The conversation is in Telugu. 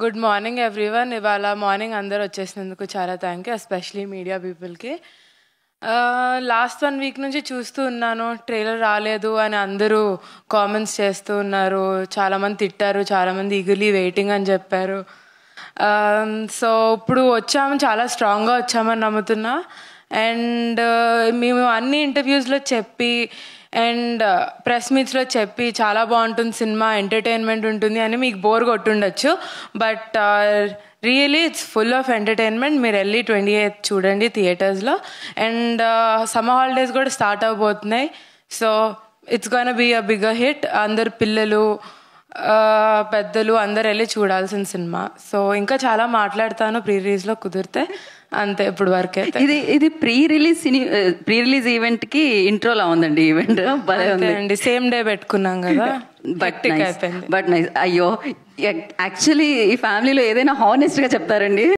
Good morning everyone. ఇవాళ మార్నింగ్ అందరు వచ్చేసినందుకు చాలా థ్యాంక్ యూ, ఎస్పెషలీ మీడియా పీపుల్కి. లాస్ట్ 1 వీక్ నుంచి చూస్తూ ఉన్నాను, ట్రైలర్ రాలేదు అని అందరూ కామెంట్స్ చేస్తూ ఉన్నారు. చాలామంది తిట్టారు, చాలామంది ఈగర్లీ వెయిటింగ్ అని చెప్పారు. సో ఇప్పుడు వచ్చాము, చాలా స్ట్రాంగ్గా వచ్చామని నమ్ముతున్నా. అండ్ మేము అన్ని ఇంటర్వ్యూస్లో చెప్పి అండ్ ప్రెస్ మీట్స్లో చెప్పి చాలా బాగుంటుంది సినిమా, ఎంటర్టైన్మెంట్ ఉంటుంది అని మీకు బోర్ కొట్టుండొచ్చు. But really it's full of entertainment. మీరు వెళ్ళి 28th చూడండి థియేటర్స్లో. అండ్ సమ్మర్ హాలిడేస్ కూడా స్టార్ట్ అవబోతున్నాయి. So it's gonna be a bigger hit. అందరు పిల్లలు పెద్దలు అందరు వెళ్ళి చూడాల్సిన సినిమా. సో ఇంకా చాలా మాట్లాడతాను ప్రీ రిలీజ్లో కుదిరితే. అంతే ఇప్పుడు వరకు అయితే. ఇది ప్రీ రిలీజ్ ఈవెంట్ కి ఇంట్రోలా ఉందండి. ఈవెంట్ అండి, సేమ్ డే పెట్టుకున్నాం కదా. But nice. అయ్యో, యాక్చువల్లీ ఈ ఫ్యామిలీలో ఏదైనా హానెస్ట్ గా చెప్తారండి.